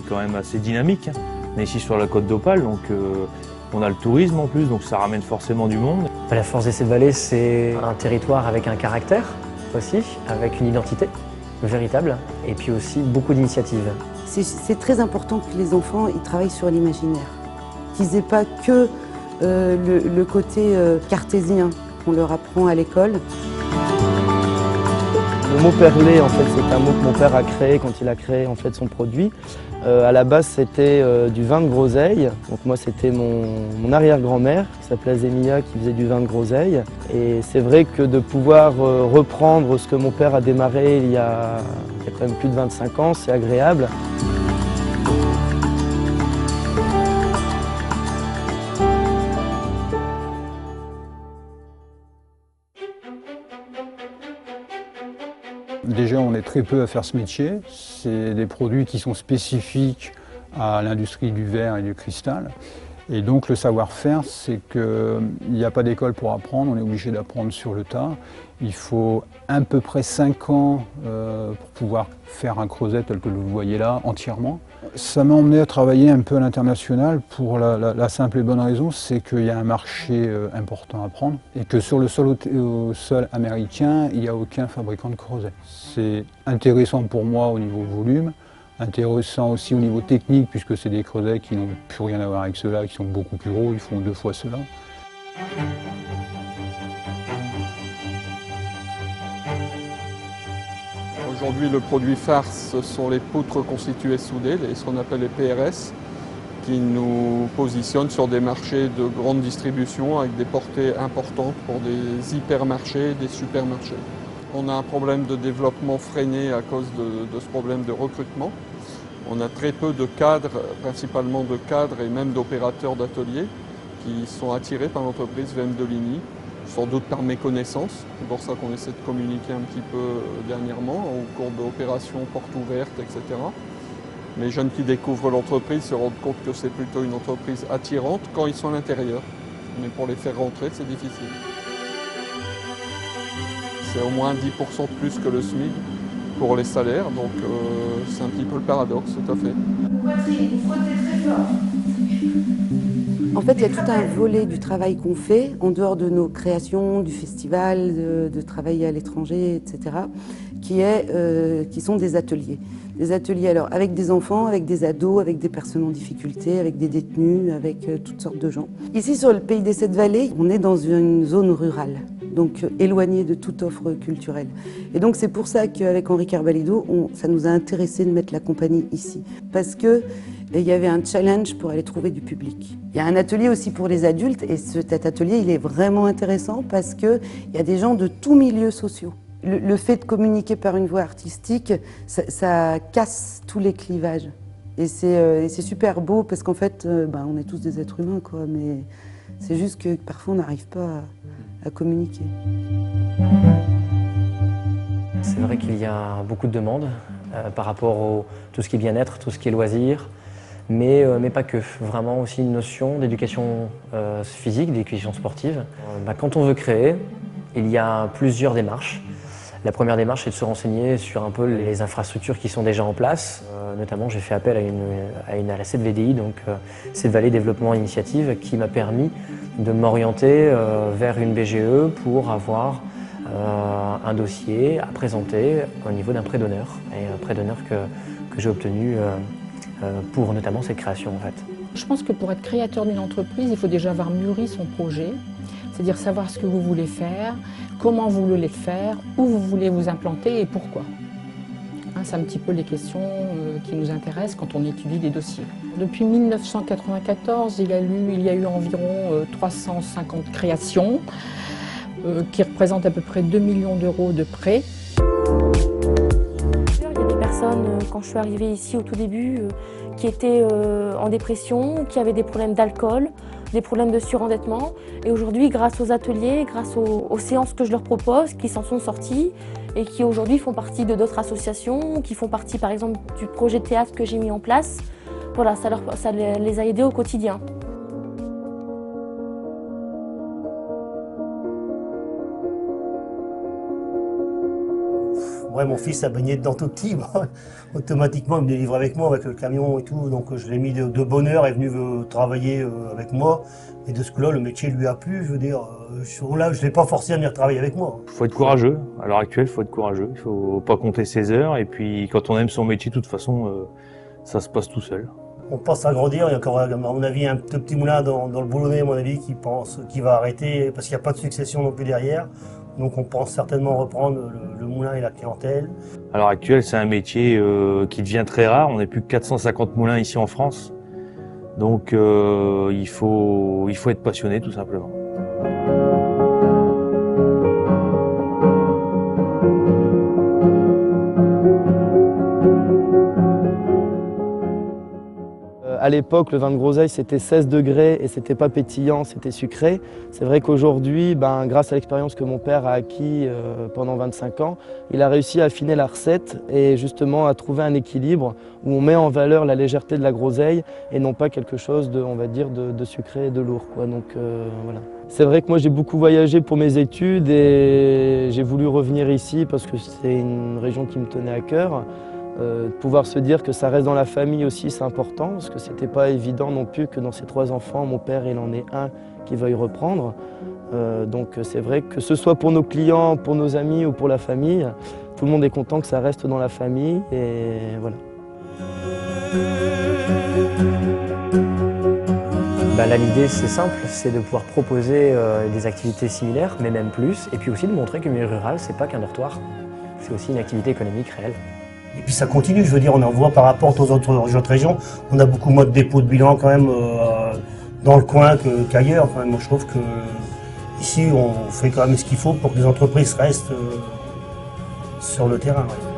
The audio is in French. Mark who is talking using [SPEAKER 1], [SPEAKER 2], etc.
[SPEAKER 1] quand même assez dynamique. On est ici sur la côte d'Opale, donc on a le tourisme en plus, donc ça ramène forcément du monde.
[SPEAKER 2] La force des 7 vallées, c'est un territoire avec un caractère aussi, avec une identité véritable, et puis aussi beaucoup d'initiatives.
[SPEAKER 3] C'est très important que les enfants ils travaillent sur l'imaginaire, qu'ils n'aient pas que le côté cartésien qu'on leur apprend à l'école.
[SPEAKER 4] Le mot perlé, en fait, c'est un mot que mon père a créé quand il a créé en fait, son produit. À la base, c'était du vin de groseille. Donc moi, c'était mon arrière-grand-mère qui s'appelait Zémia qui faisait du vin de groseille. Et c'est vrai que de pouvoir reprendre ce que mon père a démarré il y a quand même plus de 25 ans, c'est agréable.
[SPEAKER 5] Déjà, on est très peu à faire ce métier. C'est des produits qui sont spécifiques à l'industrie du verre et du cristal. Et donc le savoir-faire, c'est qu'il n'y a pas d'école pour apprendre, on est obligé d'apprendre sur le tas. Il faut à peu près 5 ans pour pouvoir faire un creuset tel que vous voyez là, entièrement. Ça m'a emmené à travailler un peu à l'international pour la simple et bonne raison, c'est qu'il y a un marché important à prendre et que sur le sol américain, il n'y a aucun fabricant de creuset. C'est intéressant pour moi au niveau volume, intéressant aussi au niveau technique puisque c'est des creusets qui n'ont plus rien à voir avec ceux-là, qui sont beaucoup plus gros, ils font 2 fois cela.
[SPEAKER 6] Aujourd'hui, le produit phare, ce sont les poutres constituées soudées, ce qu'on appelle les PRS, qui nous positionnent sur des marchés de grande distribution avec des portées importantes pour des hypermarchés, des supermarchés. On a un problème de développement freiné à cause de ce problème de recrutement. On a très peu de cadres, principalement de cadres et même d'opérateurs d'ateliers qui sont attirés par l'entreprise VM de Ligny, sans doute par méconnaissance. C'est pour ça qu'on essaie de communiquer un petit peu dernièrement au cours d'opérations portes ouvertes, etc. Les jeunes qui découvrent l'entreprise se rendent compte que c'est plutôt une entreprise attirante quand ils sont à l'intérieur. Mais pour les faire rentrer, c'est difficile. C'est au moins 10% de plus que le SMIC pour les salaires, donc c'est un petit peu le paradoxe, tout à fait.
[SPEAKER 3] Poitrine, vous frottez très fort. En fait, il y a tout un volet du travail qu'on fait, en dehors de nos créations, du festival, de travailler à l'étranger, etc., qui sont des ateliers. Des ateliers alors avec des enfants, avec des ados, avec des personnes en difficulté, avec des détenus, avec toutes sortes de gens. Ici, sur le Pays des 7 vallées, on est dans une zone rurale, donc éloignée de toute offre culturelle. Et donc c'est pour ça qu'avec Henri Carbalido, ça nous a intéressé de mettre la compagnie ici. Parce que il y avait un challenge pour aller trouver du public. Il y a un atelier aussi pour les adultes et cet atelier il est vraiment intéressant parce qu'il y a des gens de tous milieux sociaux. Le fait de communiquer par une voie artistique, ça casse tous les clivages. Et c'est super beau parce qu'en fait, on est tous des êtres humains, quoi, mais c'est juste que parfois on n'arrive pas à communiquer.
[SPEAKER 2] C'est vrai qu'il y a beaucoup de demandes par rapport à tout ce qui est bien-être, tout ce qui est loisirs. Mais pas que, vraiment aussi une notion d'éducation physique, d'éducation sportive. Quand on veut créer, il y a plusieurs démarches. La première démarche, c'est de se renseigner sur un peu les infrastructures qui sont déjà en place. Notamment, j'ai fait appel à la CVDI, donc 7 Vallées Développement Initiative, qui m'a permis de m'orienter vers une BGE pour avoir un dossier à présenter au niveau d'un prêt d'honneur. Et un prêt d'honneur que j'ai obtenu pour notamment cette création en fait.
[SPEAKER 7] Je pense que pour être créateur d'une entreprise, il faut déjà avoir mûri son projet, c'est-à-dire savoir ce que vous voulez faire, comment vous voulez le faire, où vous voulez vous implanter et pourquoi. C'est un petit peu les questions qui nous intéressent quand on étudie des dossiers. Depuis 1994, il y a eu environ 350 créations qui représentent à peu près 2 millions d'euros de prêts.
[SPEAKER 8] Quand je suis arrivée ici au tout début, qui étaient en dépression, qui avaient des problèmes d'alcool, des problèmes de surendettement. Et aujourd'hui, grâce aux ateliers, grâce aux séances que je leur propose, qui s'en sont sortis et qui aujourd'hui font partie de d'autres associations, qui font partie par exemple du projet de théâtre que j'ai mis en place, voilà, ça les a aidés au quotidien.
[SPEAKER 9] Ouais, mon fils a baigné dedans tout petit. Automatiquement, il me délivre avec moi, avec le camion et tout. Donc je l'ai mis de bonne heure, il est venu travailler avec moi. Et de ce coup-là, le métier lui a plu. Je veux dire, là, je ne l'ai pas forcé à venir travailler avec moi.
[SPEAKER 1] Il faut être courageux. À l'heure actuelle, il faut être courageux. Il ne faut pas compter ses heures. Et puis, quand on aime son métier, de toute façon, ça se passe tout seul.
[SPEAKER 9] On pense à grandir. Il y a encore, à mon avis, un tout petit moulin dans le Boulonnais, à mon avis, qui va arrêter parce qu'il n'y a pas de succession non plus derrière. Donc on pense certainement reprendre le moulin et la clientèle.
[SPEAKER 1] À l'heure actuelle, c'est un métier qui devient très rare. On n'est plus que 450 moulins ici en France. Donc il faut être passionné tout simplement.
[SPEAKER 4] À l'époque, le vin de groseille, c'était 16 degrés et c'était pas pétillant, c'était sucré. C'est vrai qu'aujourd'hui, grâce à l'expérience que mon père a acquis pendant 25 ans, il a réussi à affiner la recette et justement à trouver un équilibre où on met en valeur la légèreté de la groseille et non pas quelque chose de, on va dire, de sucré et de lourd, quoi. Donc voilà. C'est vrai que moi j'ai beaucoup voyagé pour mes études et j'ai voulu revenir ici parce que c'est une région qui me tenait à cœur. Pouvoir se dire que ça reste dans la famille aussi, c'est important, parce que c'était pas évident non plus que dans ses 3 enfants, mon père il en ait un qui veuille reprendre. Donc c'est vrai que ce soit pour nos clients, pour nos amis ou pour la famille, tout le monde est content que ça reste dans la famille et voilà.
[SPEAKER 2] Là, l'idée c'est simple, c'est de pouvoir proposer des activités similaires, mais même plus, et puis aussi de montrer que le milieu rural, c'est pas qu'un dortoir, c'est aussi une activité économique réelle.
[SPEAKER 9] Et puis ça continue, je veux dire, on en voit par rapport aux autres régions, on a beaucoup moins de dépôts de bilan quand même dans le coin qu'ailleurs. Enfin, moi je trouve que ici on fait quand même ce qu'il faut pour que les entreprises restent sur le terrain. Ouais.